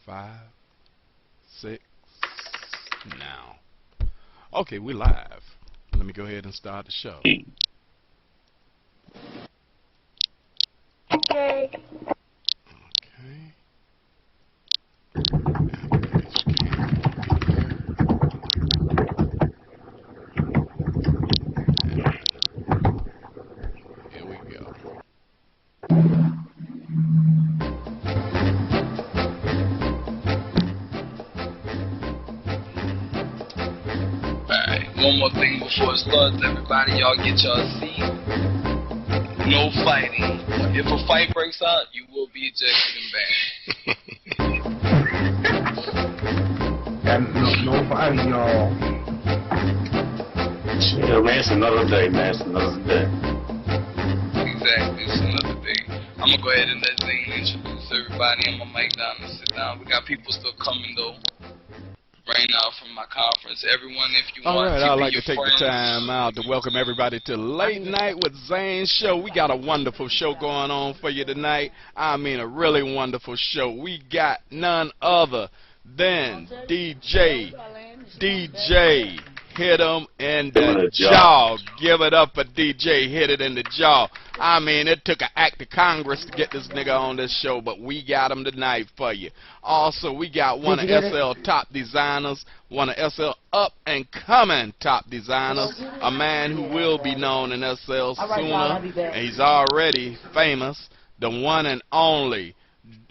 5, 6, now. Okay, we live. Let me go ahead and start the show. Okay. Okay. Here we go. Alright, one more thing before it starts, everybody. Y'all get y'all seat. No fighting. If a fight breaks out, you will be ejected and banned. No fighting, y'all. Yeah, man, it's another day, man. It's another day. Exactly, it's another day. I'm gonna go ahead and let Zaine introduce everybody. I'm gonna mic down and sit down. We got people still coming though. Right now from my conference. Everyone, if you want Alright, to I'd like to take the time out to welcome everybody to Late Night with Zaine show. We got a wonderful show going on for you tonight. I mean a really wonderful show. We got none other than DJ hit him in the jaw. Give it up for DJ hit it in the jaw. I mean, it took an act of Congress to get this nigga on this show, but we got him tonight for you. Also, we got one of SL top designers, one of SL up and coming top designers, a man who will be known in SL sooner, and he's already famous, the one and only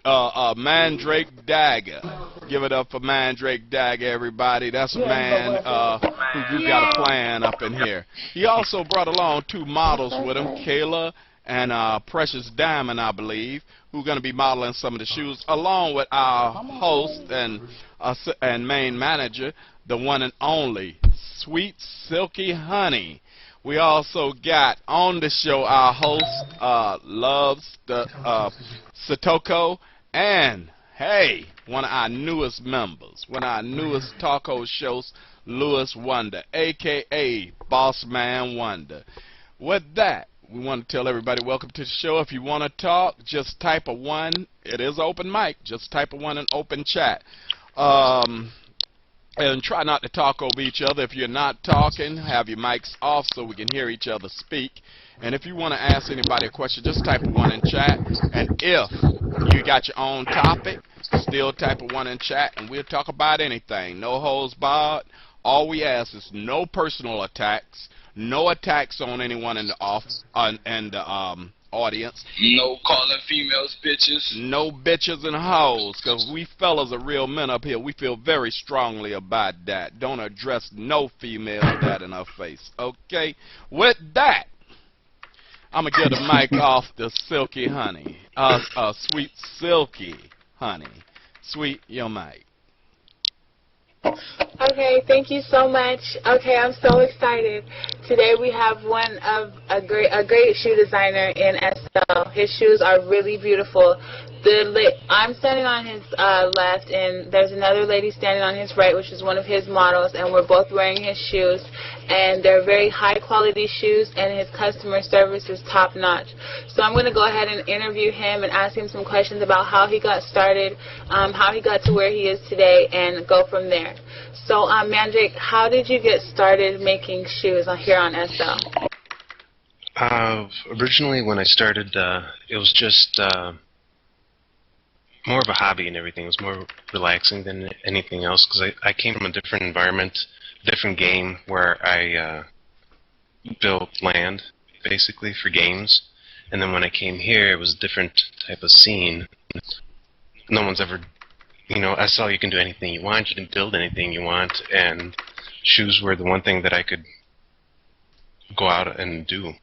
Mandrake Dagger. Give it up for Mandrake Dagger, everybody. That's a man who you got a plan up in here. He also brought along 2 models with him, Kayla and Precious Diamond, I believe, who are going to be modeling some of the shoes, along with our host and main manager, the one and only Sweet Silky Honey. We also got on the show our host, Loves the Satoko, and hey, one of our newest members, one of our newest talk host shows, Lewis Wonder, a.k.a. Boss Man Wonder. With that, we want to tell everybody welcome to the show. If you want to talk, just type a 1. It is open mic. Just type a 1 in open chat. And try not to talk over each other. If you're not talking, have your mics off so we can hear each other speak. And if you want to ask anybody a question, just type a 1 in chat. And if you got your own topic, still type a 1 in chat, and we'll talk about anything. No holds barred. All we ask is no personal attacks, no attacks on anyone in the audience. No calling females bitches. No bitches and hoes, because we fellas are real men up here. We feel very strongly about that. Don't address no female that in her face, okay? With that, I'm going to give the mic off to Silky Honey. Sweet Silky Honey. Sweet, your mic. Okay, thank you so much. Okay, I'm so excited. Today we have one of a great shoe designer in SL. His shoes are really beautiful. I'm standing on his left, and there's another lady standing on his right, which is one of his models, and we're both wearing his shoes. And they're very high-quality shoes, and his customer service is top-notch. So I'm going to go ahead and interview him and ask him some questions about how he got started, how he got to where he is today, and go from there. So, Mandrake, how did you get started making shoes here on SL? Originally, when I started, it was just more of a hobby and everything. It was more relaxing than anything else, because I came from a different environment, different game, where I built land, basically, for games. And then when I came here, it was a different type of scene. No one's ever, I saw you can do anything you want, you can build anything you want, and shoes were the one thing that I could go out and do.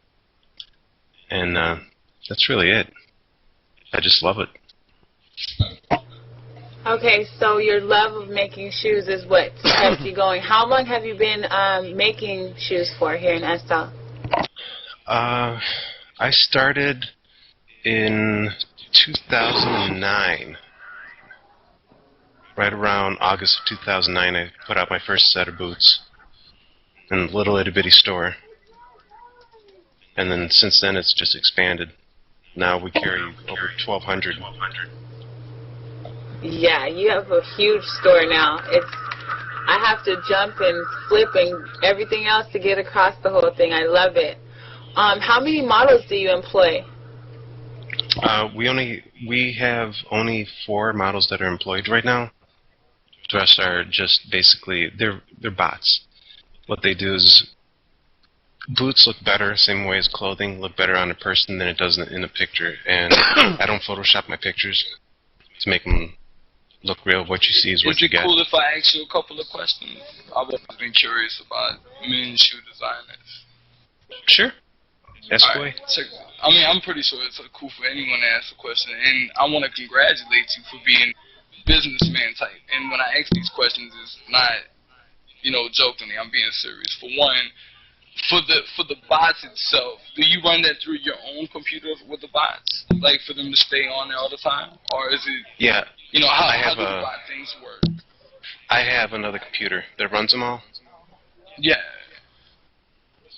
And that's really it. I just love it. Okay, so your love of making shoes is what kept you going. How long have you been making shoes for here in SL? I started in 2009. Right around August of 2009, I put out my first set of boots in a little itty-bitty store. And then since then, it's just expanded. Now we carry over 1,200. Yeah, you have a huge store now. I have to jump and flip and everything else to get across the whole thing. I love it. How many models do you employ? We have only 4 models that are employed right now. The rest are just basically they're bots. What they do is boots look better, same way as clothing, look better on a person than it does in a picture. And I don't Photoshop my pictures to make them look real. What you see is what you get. Is it cool if I ask you a couple of questions? I've always been curious about men's shoe designers. Sure. Ask away. I mean, I'm pretty sure it's cool for anyone to ask a question, and I want to congratulate you for being businessman type. And when I ask these questions, it's not, jokingly. I'm being serious. For one, for the bots itself, do you run that through your own computer with the bots, like for them to stay on there all the time, or is it? Yeah. How do the bot things work? I have another computer that runs them all. Yeah.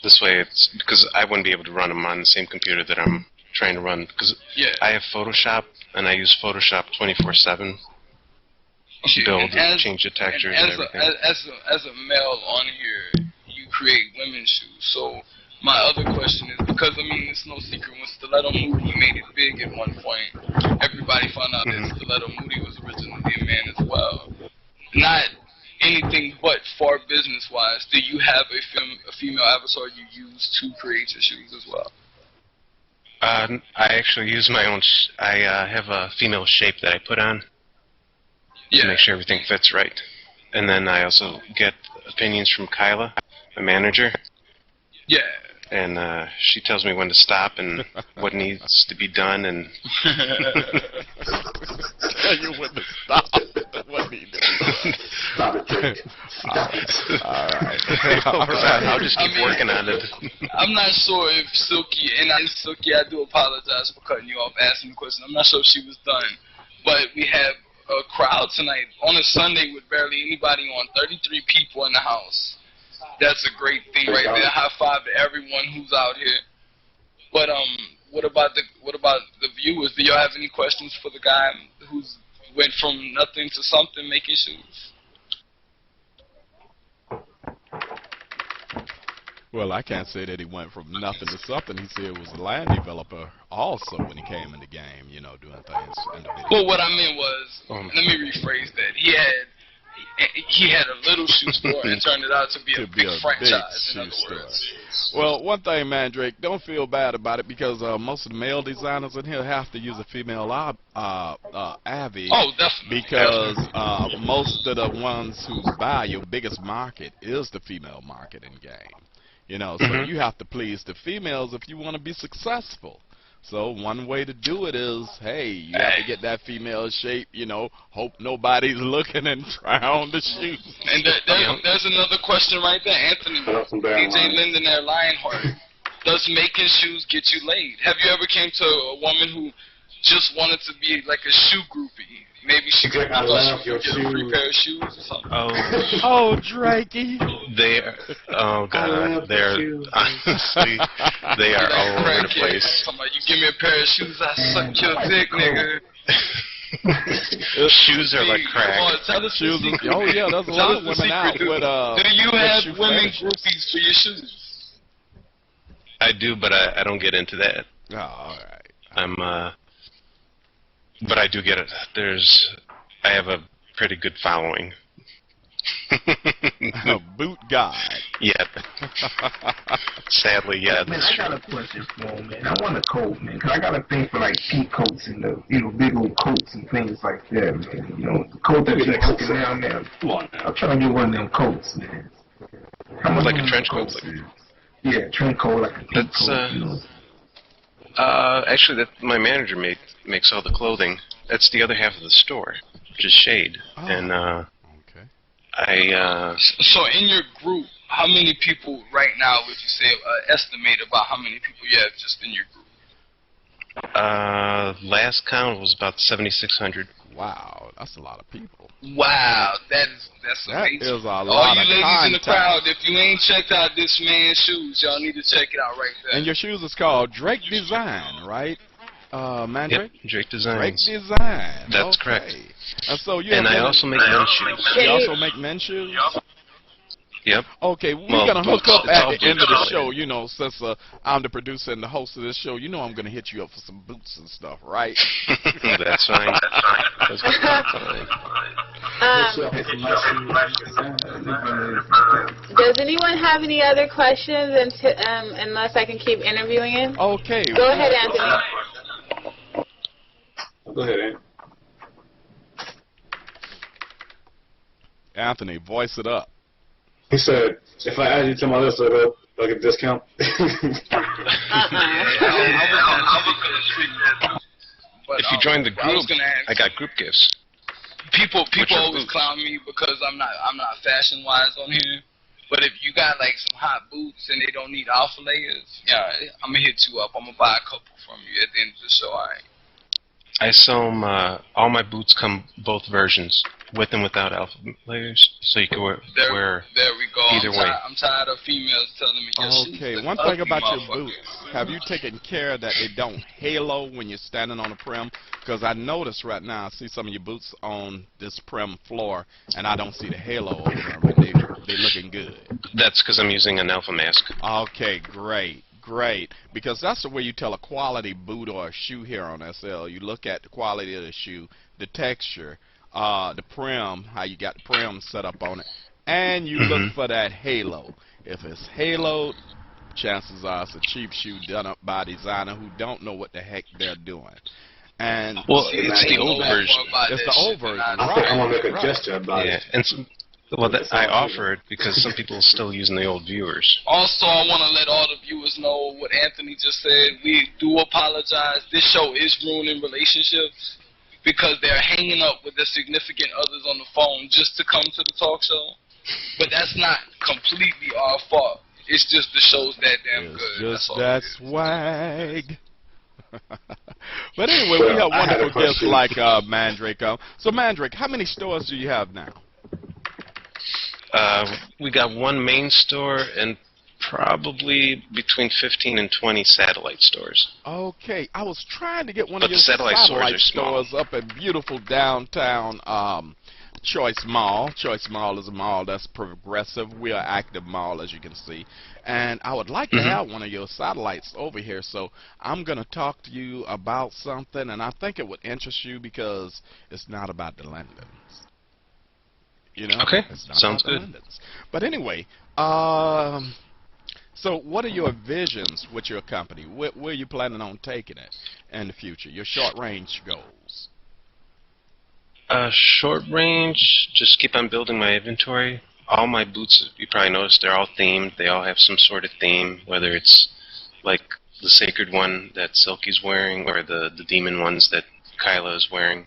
This way, it's because I wouldn't be able to run them on the same computer that I'm trying to run. Because I have Photoshop, and I use Photoshop 24/7 to build and change the textures and everything. As a male on here, you create women's shoes. So my other question is, because it's no secret when Stiletto Moody made it big at one point, everybody found out that Stiletto Moody was originally a man as well. Not anything but for business-wise, do you have a female avatar you use to create your shoes as well? I actually use my own. I have a female shape that I put on to make sure everything fits right. And then I also get opinions from Kyla, my manager. Yeah. And she tells me when to stop and what needs to be done. And tell you when to stop. What needs to be done. Stop it. All right. I'll just keep working on it. I'm not sure if Silky, Silky, I do apologize for cutting you off asking the question. I'm not sure if she was done. But we have a crowd tonight on a Sunday with barely anybody on, 33 people in the house. That's a great thing right there. High five to everyone who's out here. But what about the viewers? Do y'all have any questions for the guy who's went from nothing to something making shoes? Well, I can't say that he went from nothing to something. He said it was a land developer also when he came in the game, doing things individually. Well, what I meant was, let me rephrase that. He had a little shoe store and turned it out to be a big franchise, in other words. Well, one thing, Mandrake, don't feel bad about it because most of the male designers in here have to use a female Avi. Oh, definitely. Because most of the ones who buy your biggest market is the female market in game. So you have to please the females if you want to be successful. So one way to do it is, hey, you have to get that female shape, hope nobody's looking and try on the shoes. And there's another question right there, Anthony. DJ Linden there, Lionheart. Does making shoes get you laid? Have you ever came to a woman who just wanted to be like a shoe groupie? Maybe she could get a free pair of shoes or something. Oh, Drakey. God, honestly, they are all over the place. You give me a pair of shoes, I suck your dick, nigga. Shoes are like crack. Shoes there's a lot of women out with do you have women groupies for your shoes? I do, but I don't get into that. Oh, all right. But I do get it. I have a pretty good following. A boot guy. Yeah. Sadly, yeah. Man, I got a question for him, man. I want a coat, man, because I got a thing for like pea coats and the big old coats and things like that, man. The coat that you're looking down there. I'm trying to get one of them coats, man. How much like a trench coat? Yeah, trench coat, like a pea coat, Actually, my manager makes all the clothing. That's the other half of the store, which is Shade. Oh. And okay. So in your group, how many people right now would you say estimate about how many people you have just in your group? Last count was about 7,600. Wow, that's a lot of people. Wow, that's amazing. That is a lot All you of ladies in the contact. crowd, if you ain't checked out this man's shoes, y'all need to check it out right there. And your shoes is called Drake Design, right? Mandrake? Yep, Drake Drake Designs. Design. That's okay. correct. So you And I also make men's shoes. You also make men's shoes? Yep. Okay, we're Well, going to hook up it's at all the end of the boots. show, you know, since I'm the producer and the host of this show. You know I'm going to hit you up for some boots and stuff, right? That's fine. That's fine. Does anyone have any other questions unless I can keep interviewing him? Okay. Go ahead, Anthony. Go ahead, Anthony. Anthony, voice it up. He said, if I add you to my list, do I get a discount? If you join the group, I got group gifts. People always clown me because I'm not fashion wise on here. But if you got like some hot boots and they don't need alpha layers, yeah, I'm gonna hit you up. I'm gonna buy a couple from you at the end of the show. All right. I sell them, all my boots come both versions, with and without alpha layers, so you can wear There we go. either way. I'm tired of females telling me. Okay, one thing about your boots, have you taken care that they don't halo when you're standing on the prim? Because I notice right now, I see some of your boots on this prim floor, and I don't see the halo over them, and they're looking good. That's because I'm using an alpha mask. Okay, great. Great, because that's the way you tell a quality boot or a shoe here on SL. You look at the quality of the shoe, the texture, the prim, how you got the prim set up on it, and you look for that halo. If it's haloed, chances are it's a cheap shoe done up by a designer who don't know what the heck they're doing. And well, it's the old version. It's the old version. I think I'm gonna make a gesture about it. And I offer it because some people are still using the old viewers. Also, I want to let all the viewers know what Anthony just said. We do apologize. This show is ruining relationships because they're hanging up with their significant others on the phone just to come to the talk show. But that's not completely our fault. It's just the show's that damn good. It's just that swag. But anyway, we have wonderful guests like Mandrake. So, Mandrake, how many stores do you have now? We got one main store and probably between 15 and 20 satellite stores. Okay, I was trying to get one of your satellite stores up at beautiful downtown Choice Mall. Choice Mall is a mall that's progressive. We are an active mall, as you can see. And I would like to have one of your satellites over here, so I'm going to talk to you about something, and I think it would interest you because it's not about the Londons. You know? Okay, it's not sounds about the good. Londons. But anyway, so what are your visions with your company? Where are you planning on taking it in the future? Your short-range goals? Short range, just keep on building my inventory. All my boots, you probably noticed, they're all themed. They all have some sort of theme, whether it's like the sacred one that Silky's wearing or the demon ones that Kyla is wearing.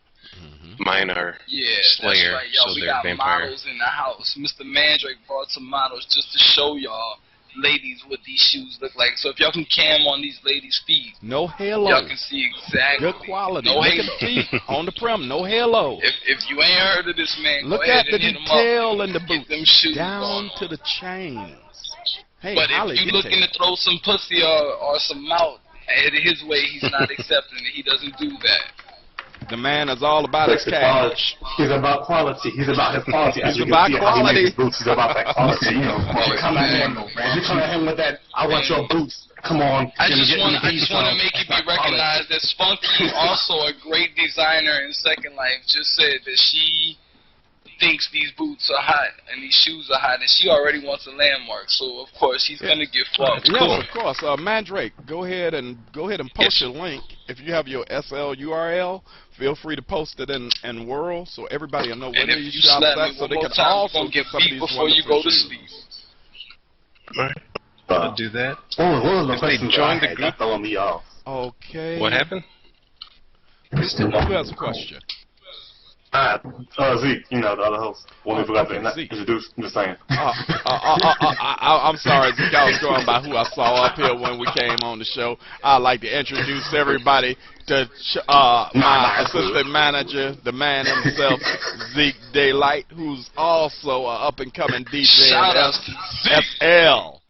Mine are Slayer, that's right, y'all. so We they're got vampire. models in the house. Mr. Mandrake brought some models just to show y'all ladies what these shoes look like. So if y'all can cam on these ladies' feet, no halo. Y'all can see exactly. Good quality. No Look halo. at the feet on the prim. No halo. If you ain't heard of this man, Look go ahead at the and hit him detail up. in the Get boots them shoes down on. to the chains. Hey, But Holly, if you looking to throw some pussy or some mouth his way, he's not accepting it. He doesn't do that. The man is all about his cash. He's about quality. He's about his quality. He's about quality. Boots. He's about that quality. You know, you come at him with that. I want your boots. Come on. I just want to make you be recognized that Spunky, also a great designer in Second Life, just said that she thinks these boots are hot and these shoes are hot, and she already wants a landmark. So of course she's gonna get fucked. Yes, of course. Mandrake, go ahead and post your link. If you have your SL URL, feel free to post it in World so everybody will know where you shop at, so they can also get some of these before you go to sleep. All right. I'll do that. If they join the group, throwing me off. Okay. What happened? Who has a question? Zeke, you know, the other host. One we forgot to introduce. I'm just saying. I'm sorry, Zeke. I was going by who I saw up here when we came on the show. I'd like to introduce everybody to my assistant manager, the man himself, Zeke Daylight, who's also an up-and-coming DJ Shout in out to Zeke. SL.